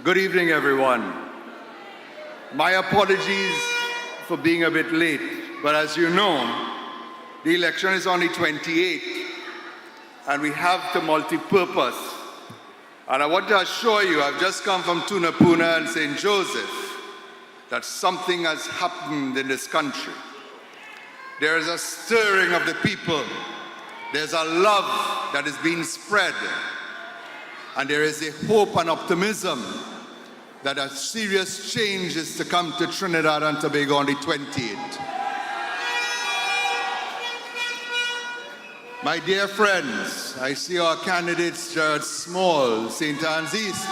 Good evening, everyone. My apologies for being a bit late, but as you know, the election is only 28, and we have to multi-purpose. And I want to assure you, I've just come from Tunapuna and St. Joseph, that something has happened in this country. There is a stirring of the people. There's a love that is being spread. And there is a hope and optimism that a serious change is to come to Trinidad and Tobago on the 28th. My dear friends, I see our candidates, Jared Small, St. Anne's East.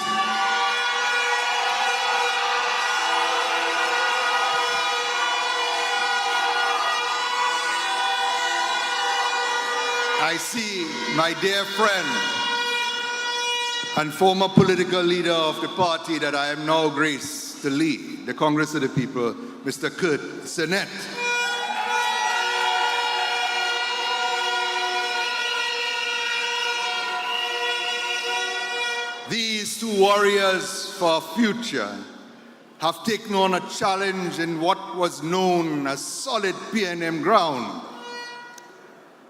I see my dear friend and former political leader of the party that I am now graced to lead, the Congress of the People, Mr. Kurt Sinnett. These two warriors for our future have taken on a challenge in what was known as solid PNM ground.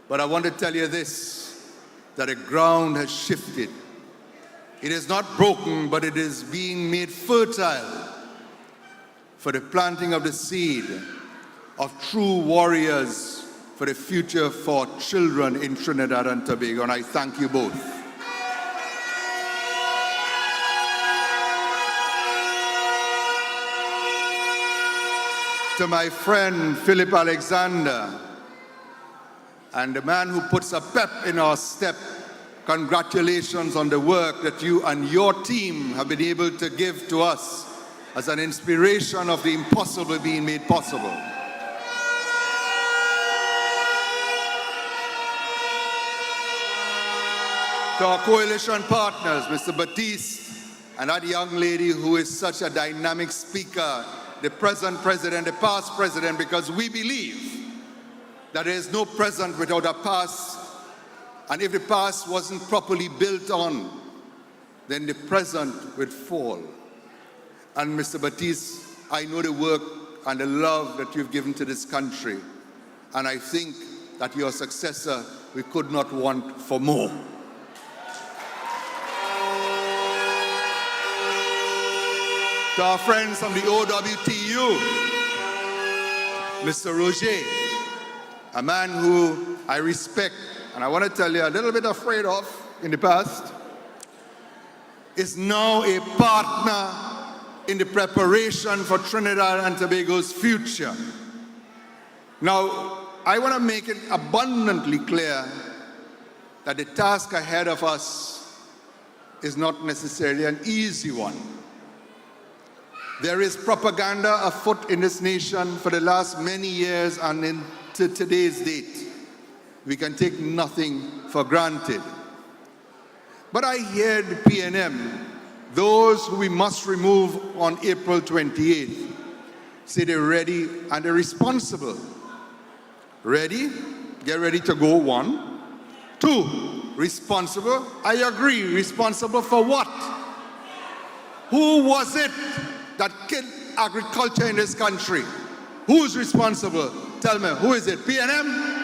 But I want to tell you this, that the ground has shifted. It is not broken, but it is being made fertile for the planting of the seed of true warriors for the future for children in Trinidad and Tobago, and I thank you both. To my friend Philip Alexander, and the man who puts a pep in our step, congratulations on the work that you and your team have been able to give to us as an inspiration of the impossible being made possible. To our coalition partners, Mr. Batiste, and that young lady who is such a dynamic speaker, the present president, the past president, because we believe that there is no present without a past, and if the past wasn't properly built on, then the present would fall. And Mr. Batiste, I know the work and the love that you've given to this country, and I think that your successor, we could not want for more. To our friends from the OWTU, Mr. Roger, a man who I respect, and I want to tell you, a little bit afraid of in the past, is now a partner in the preparation for Trinidad and Tobago's future. Now, I want to make it abundantly clear that the task ahead of us is not necessarily an easy one. There is propaganda afoot in this nation for the last many years, and to today's date, we can take nothing for granted. But I hear the PNM, those who we must remove on April 28th, say they're ready and they're responsible. Ready? Get ready to go, 1. 2, responsible. I agree, responsible for what? Who was it that killed agriculture in this country? Who's responsible? Tell me, who is it? PNM?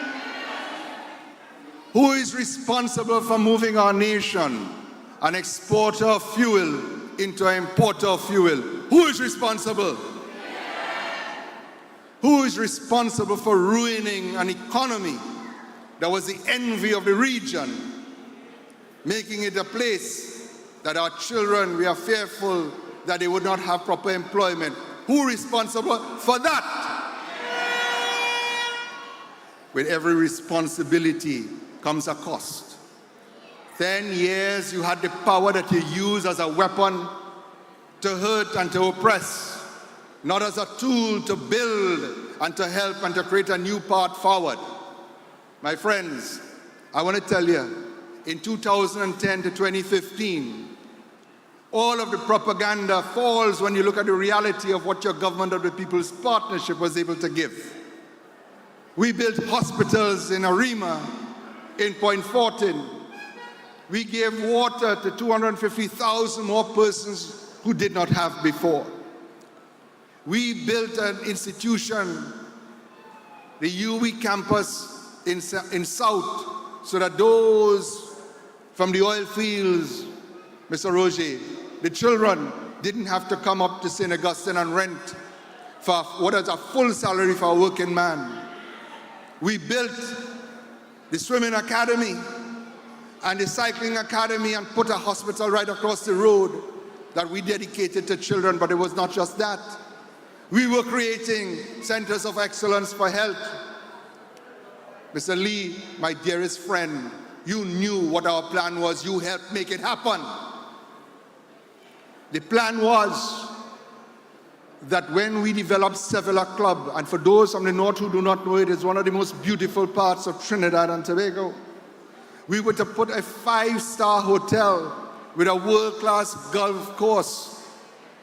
Who is responsible for moving our nation, an exporter of fuel into an importer of fuel? Who is responsible? Who is responsible for ruining an economy that was the envy of the region, making it a place that our children, we are fearful that they would not have proper employment? Who is responsible for that? With every responsibility comes a cost. 10 years you had the power that you use as a weapon to hurt and to oppress, not as a tool to build and to help and to create a new path forward. My friends, I want to tell you, in 2010 to 2015, all of the propaganda falls when you look at the reality of what your Government of the People's Partnership was able to give. We built hospitals in Arima, in Point Fortin. We gave water to 250,000 more persons who did not have before. We built an institution, the UWI campus in South, so that those from the oil fields, Mr. Roger, the children didn't have to come up to St. Augustine and rent for what is a full salary for a working man. We built the swimming academy and the cycling academy and put a hospital right across the road that we dedicated to children, but it was not just that. We were creating centers of excellence for health. Mr. Lee, my dearest friend, you knew what our plan was. You helped make it happen. The plan was that when we developed Sevilla Club, and for those from the north who do not know it, it's one of the most beautiful parts of Trinidad and Tobago. We were to put a 5-star hotel with a world-class golf course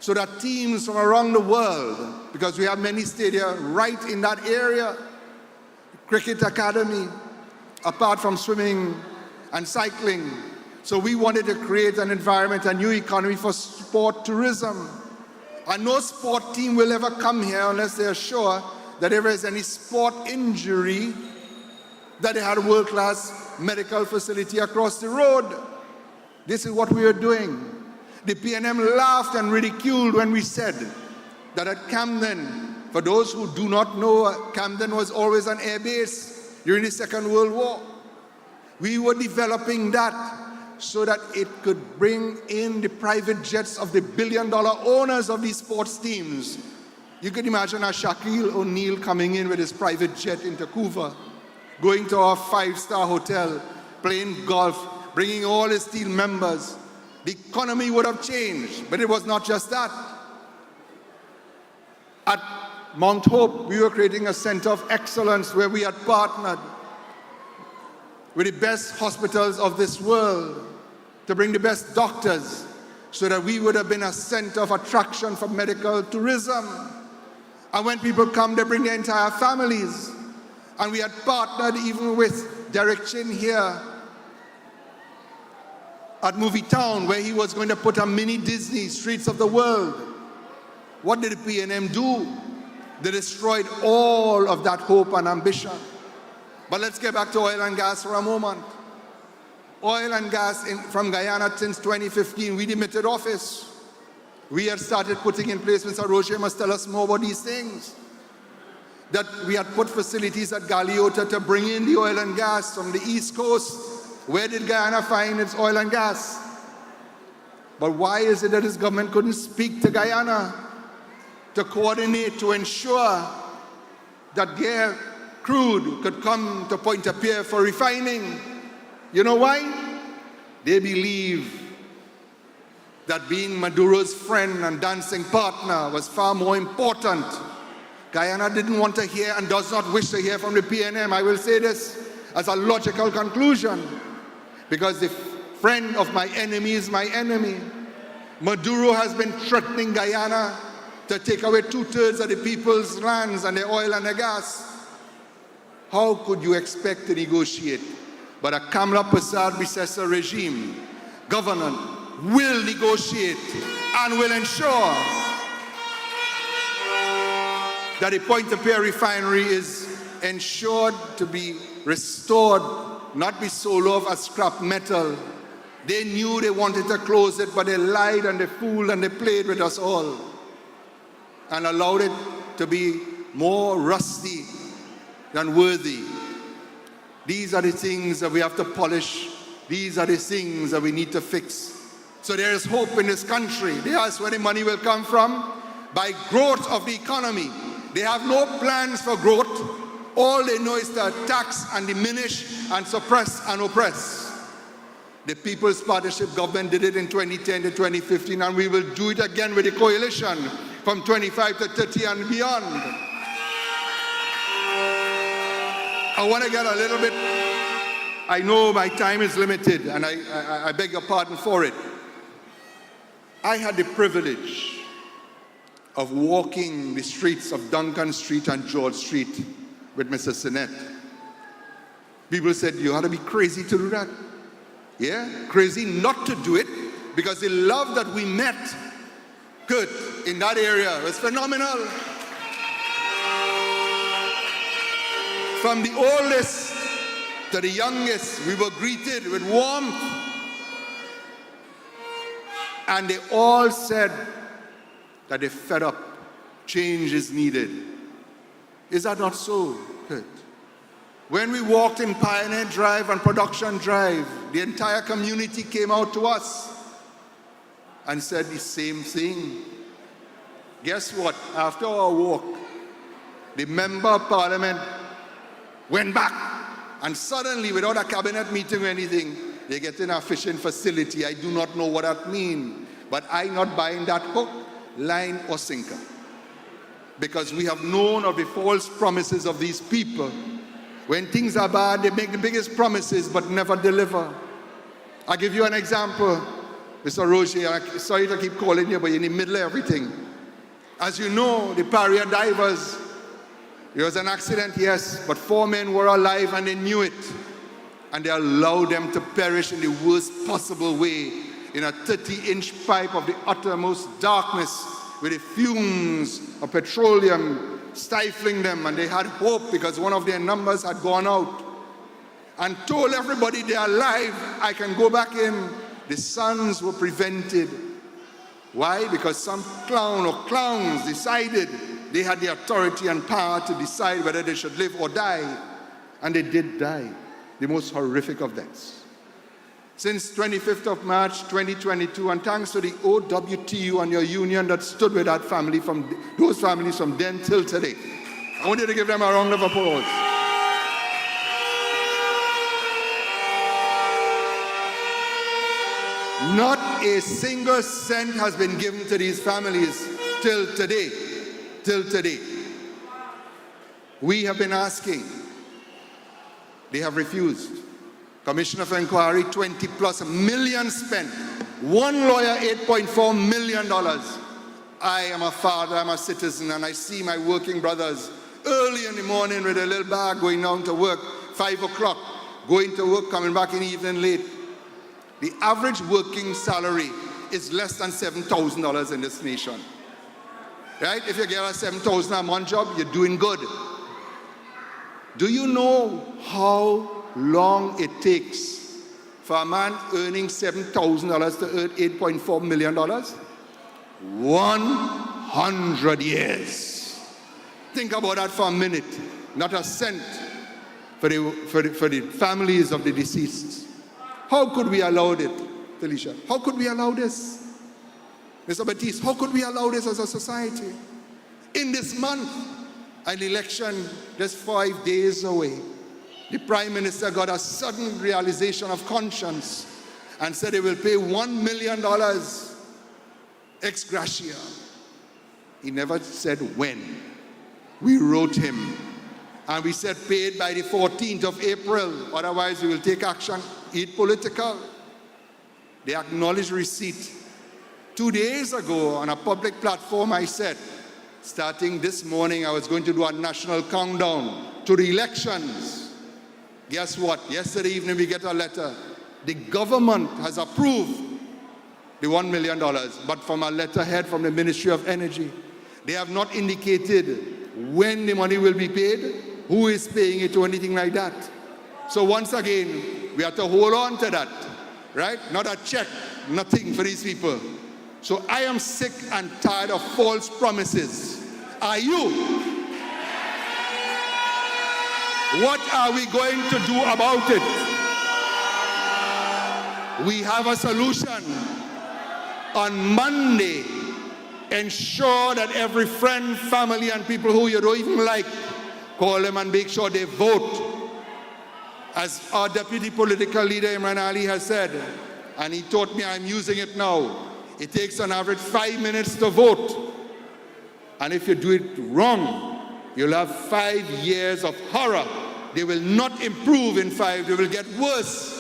so that teams from around the world, because we have many stadia right in that area, cricket academy, apart from swimming and cycling. So we wanted to create an environment, a new economy for sport tourism. And no sport team will ever come here unless they are sure that if there is any sport injury, that they had a world-class medical facility across the road. This is what we are doing. The PNM laughed and ridiculed when we said that at Camden, for those who do not know, Camden was always an air base during the Second World War. We were developing that so that it could bring in the private jets of the billion-dollar owners of these sports teams. You can imagine a Shaquille O'Neal coming in with his private jet into Vancouver, going to our 5-star hotel, playing golf, bringing all his team members. The economy would have changed, but it was not just that. At Mount Hope, we were creating a center of excellence where we had partnered with the best hospitals of this world to bring the best doctors so that we would have been a center of attraction for medical tourism. And when people come, they bring their entire families. And we had partnered even with Derek Chin here at Movie Town, where he was going to put a mini Disney, Streets of the World. What did the PNM do? They destroyed all of that hope and ambition. But let's get back to oil and gas for a moment. Oil and gas from Guyana since 2015, we demitted office. We had started putting in place, Mr. Roger must tell us more about these things, that we had put facilities at Galeota to bring in the oil and gas from the East Coast. Where did Guyana find its oil and gas? But why is it that this government couldn't speak to Guyana to coordinate, to ensure that their crude could come to Pointe-à-Pierre for refining? You know why? They believe that being Maduro's friend and dancing partner was far more important. Guyana didn't want to hear and does not wish to hear from the PNM. I will say this as a logical conclusion, because the friend of my enemy is my enemy. Maduro has been threatening Guyana to take away 2/3 of the people's lands and their oil and their gas. How could you expect to negotiate? But a Kamla Persad-Bissessar regime, government, will negotiate and will ensure that the Pointe-à-Pierre refinery is ensured to be restored, not be sold off as scrap metal. They knew they wanted to close it, but they lied and they fooled and they played with us all and allowed it to be more rusty than worthy. These are the things that we have to polish. These are the things that we need to fix. So there is hope in this country. They ask where the money will come from. By growth of the economy. They have no plans for growth. All they know is to tax and diminish and suppress and oppress. The People's Partnership government did it in 2010 to 2015, and we will do it again with the coalition from 25 to 30 and beyond. I want to get a little bit, I know my time is limited, and I beg your pardon for it. I had the privilege of walking the streets of Duncan Street and George Street with Mr. Sinnett. People said, you ought to be crazy to do that. Yeah, crazy not to do it, because the love that we met Kurt, in that area was phenomenal. From the oldest to the youngest, we were greeted with warmth. And they all said that they're fed up. Change is needed. Is that not so, Kurt? When we walked in Pioneer Drive and Production Drive, the entire community came out to us and said the same thing. Guess what? After our walk, the Member of Parliament went back, and suddenly, without a cabinet meeting or anything, they get in a fishing facility. I do not know what that means, but I'm not buying that hook, line, or sinker. Because we have known of the false promises of these people. When things are bad, they make the biggest promises but never deliver. I'll give you an example. Mr. Roger, I'm sorry to keep calling you, but you're in the middle of everything. As you know, the Paria divers, there was an accident, yes, but 4 men were alive and they knew it. And they allowed them to perish in the worst possible way, in a 30-inch pipe of the uttermost darkness, with the fumes of petroleum stifling them, and they had hope because one of their numbers had gone out, and told everybody they're alive, I can go back in. The sons were prevented. Why? Because some clown or clowns decided they had the authority and power to decide whether they should live or die, and they did die, the most horrific of deaths. Since 25th of March 2022, and thanks to the OWTU and your union that stood with that family, those families from then till today. I want you to give them a round of applause. Not a single cent has been given to these families till today. Till today. We have been asking. They have refused. Commissioner for Inquiry, 20+ million spent. One lawyer, $8.4 million. I am a father, I'm a citizen, and I see my working brothers early in the morning with a little bag going down to work, 5 o'clock, going to work, coming back in the evening late. The average working salary is less than $7,000 in this nation. Right? If you get a $7,000 a month job, you're doing good. Do you know how long it takes for a man earning $7,000 to earn $8.4 million? 100 years. Think about that for a minute. Not a cent for the families of the deceased. How could we allow it, Felicia? How could we allow this? Mr. Batiste, how could we allow this as a society? In this month, an election just 5 days away, the Prime Minister got a sudden realization of conscience and said he will pay $1 million ex gratia. He never said when. We wrote him and we said paid by the 14th of April, otherwise we will take action. It's political. They acknowledged receipt. 2 days ago on a public platform I said, starting this morning I was going to do a national countdown to the elections. Guess what? Yesterday evening we get a letter. The government has approved the $1 million, but from a letterhead from the Ministry of Energy. They have not indicated when the money will be paid, who is paying it, or anything like that. So once again, we have to hold on to that, right? Not a check, nothing for these people. So I am sick and tired of false promises. Are you? What are we going to do about it? We have a solution. On Monday, ensure that every friend, family, and people who you don't even like, call them and make sure they vote. As our deputy political leader, Imran Ali, has said, and he taught me, I'm using it now, it takes on average 5 minutes to vote. And if you do it wrong, you'll have 5 years of horror. They will not improve in 5, they will get worse.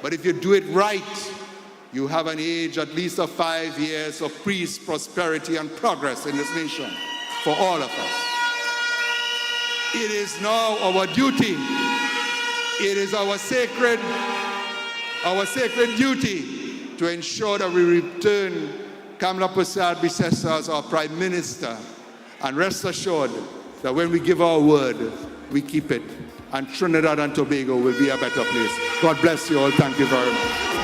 But if you do it right, you have an age at least of 5 years of peace, prosperity, and progress in this nation for all of us. It is now our duty, it is our sacred duty to ensure that we return Kamala Persad-Bissessar as our Prime Minister. And rest assured that when we give our word, we keep it. And Trinidad and Tobago will be a better place. God bless you all. Thank you very much.